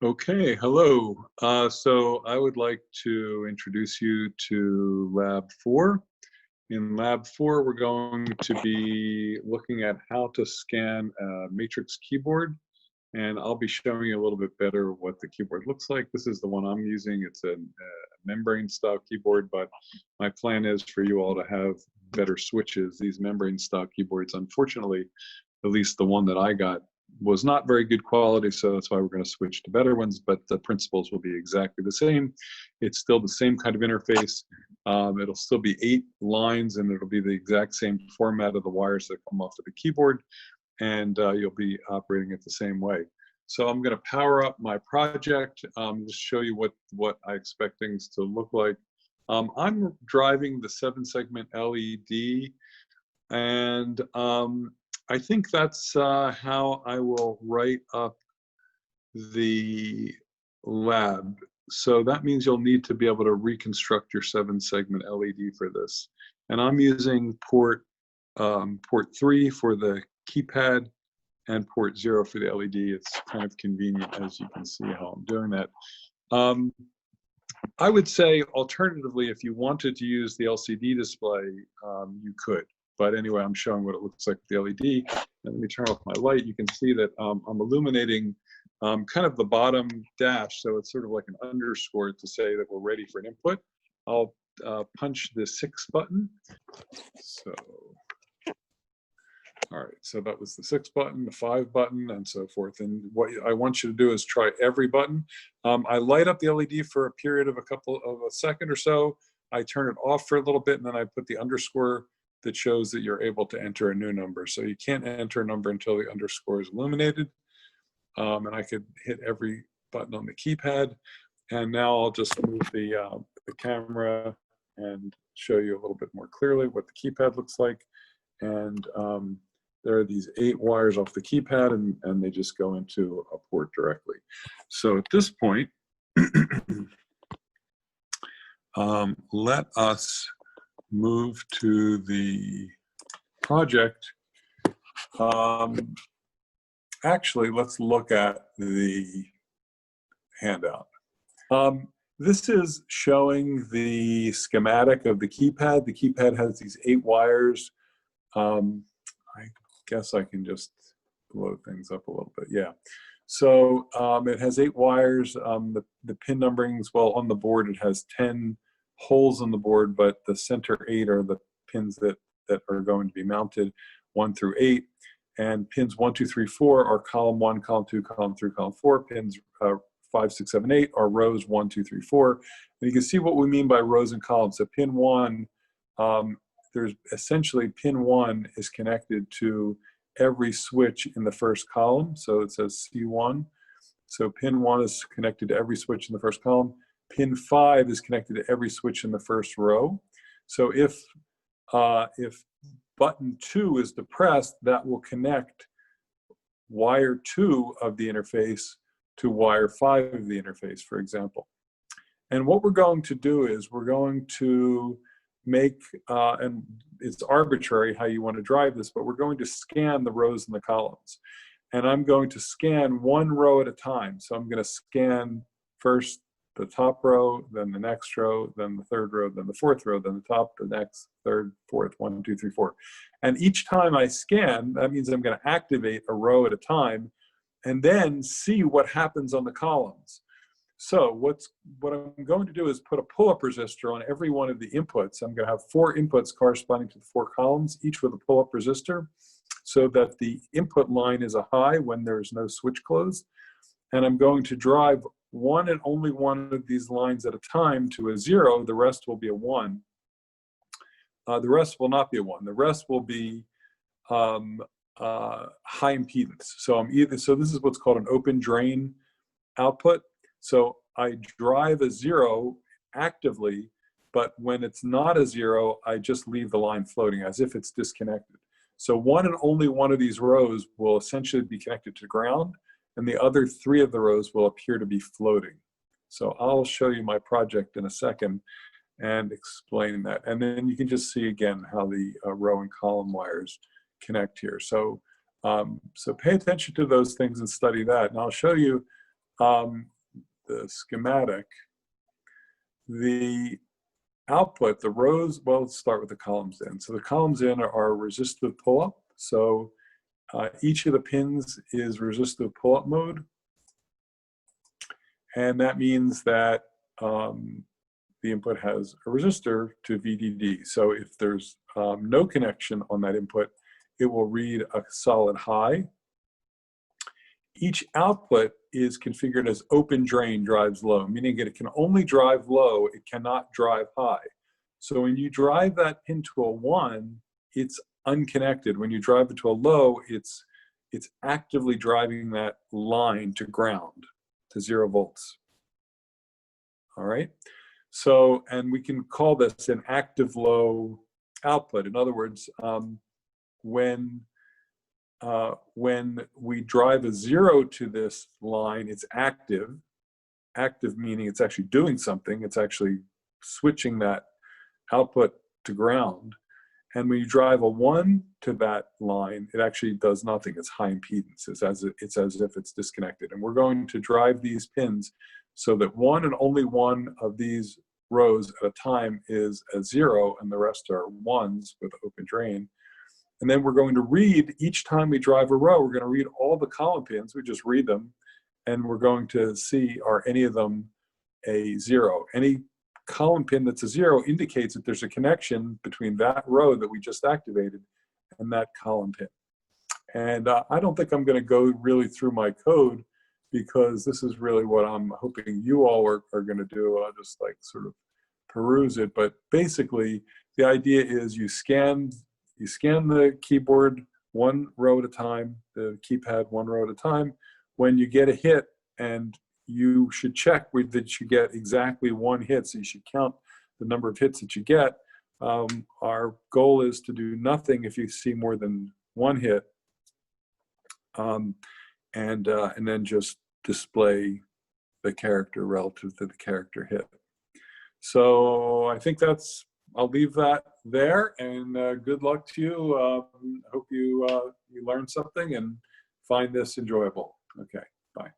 Okay, hello. So I would like to introduce you to Lab 4. In Lab 4, we're going to be looking at how to scan a matrix keyboard, and I'll be showing you a little bit better what the keyboard looks like. This is the one I'm using. It's a membrane style keyboard, but my plan is for you all to have better switches. These membrane style keyboards, unfortunately, at least the one that I got, was not very good quality, so that's why we're going to switch to better ones, but the principles will be exactly the same. It's still the same kind of interface. It'll still be 8 lines, and it'll be the exact same format of the wires that come off of the keyboard, and you'll be operating it the same way. So I'm going to power up my project, just show you what I expect things to look like. I'm driving the 7-segment LED, and I think that's how I will write up the lab. So that means you'll need to be able to reconstruct your 7-segment LED for this. And I'm using port 3 for the keypad and port 0 for the LED. It's kind of convenient, as you can see how I'm doing that. I would say, alternatively, if you wanted to use the LCD display, you could. But anyway, I'm showing what it looks like with the LED. And let me turn off my light. You can see that I'm illuminating kind of the bottom dash, so it's sort of like an underscore to say that we're ready for an input. I'll punch the 6 button. So, all right, so that was the 6 button, the 5 button, and so forth. And what I want you to do is try every button. I light up the LED for a period of a second or so. I turn it off for a little bit, and then I put the underscore that shows that you're able to enter a new number. So you can't enter a number until the underscore is illuminated. And I could hit every button on the keypad. And now I'll just move the camera and show you a little bit more clearly what the keypad looks like. And there are these 8 wires off the keypad, and they just go into a port directly. So at this point, let us move to the project. Actually, let's look at the handout. This is showing the schematic of the keypad. The keypad has these 8 wires. I guess I can just blow things up a little bit. Yeah. So it has 8 wires. The pin numberings, well, on the board it has 10 holes in the board, but the center 8 are the pins that are going to be mounted, 1 through 8. And pins 1, 2, 3, 4 are column 1, column 2, column 3, column 4. Pins 5, 6, 7, 8 are rows 1, 2, 3, 4. And you can see what we mean by rows and columns. So pin 1, there's essentially pin 1 is connected to every switch in the first column. So it says C1. So pin 1 is connected to every switch in the first column. Pin 5 is connected to every switch in the first row. So if button 2 is depressed, that will connect wire 2 of the interface to wire 5 of the interface, for example. And what we're going to do is we're going to make, and it's arbitrary how you want to drive this, but we're going to scan the rows and the columns. And I'm going to scan 1 row at a time. So I'm going to scan first the top row, then the next row, then the 3rd row, then the 4th row, then the top, the next, 3rd, 4th, 1, 2, 3, 4. And each time I scan, that means I'm going to activate a row at a time and then see what happens on the columns. So what I'm going to do is put a pull-up resistor on every one of the inputs. I'm going to have 4 inputs corresponding to the 4 columns, each with a pull-up resistor, so that the input line is a high when there's no switch closed. And I'm going to drive one and only one of these lines at a time to a 0. The rest will be a 1. The rest will not be a 1. The rest will be high impedance. So this is what's called an open drain output. So I drive a 0 actively, but when it's not a 0, I just leave the line floating as if it's disconnected. So one and only one of these rows will essentially be connected to ground, and the other 3 of the rows will appear to be floating. So I'll show you my project in a second and explain that. And then you can just see again how the row and column wires connect here. So, so pay attention to those things and study that. And I'll show you the schematic, the output, the rows, well, let's start with the columns in. So the columns in are resistive pull-up. So each of the pins is resistive pull-up mode. And that means that the input has a resistor to VDD. So if there's no connection on that input, it will read a solid high. Each output is configured as open drain drives low, meaning that it can only drive low, it cannot drive high. So when you drive that pin to a 1, it's unconnected. When you drive it to a low, it's actively driving that line to ground, to 0 volts. All right? So, and we can call this an active low output. In other words, when we drive a 0 to this line, it's active. Active meaning it's actually doing something. It's actually switching that output to ground. And when you drive a 1 to that line, it actually does nothing. It's high impedance. It's as if it's disconnected. And we're going to drive these pins so that one and only one of these rows at a time is a 0, and the rest are 1s with open drain. And then we're going to read, each time we drive a row, we're going to read all the column pins. We just read them, and we're going to see, are any of them a 0? Any column pin that's a 0 indicates that there's a connection between that row that we just activated and that column pin. And I don't think I'm going to go really through my code, because this is really what I'm hoping you all are going to do. I'll just like sort of peruse it. But basically, the idea is you scan the keyboard 1 row at a time, the keypad 1 row at a time. When you get a hit, and you should check that you get exactly 1 hit, so you should count the number of hits that you get. Our goal is to do nothing if you see more than 1 hit, and then just display the character relative to the character hit. So I think I'll leave that there, and good luck to you. Hope you learned something and find this enjoyable. Okay, bye.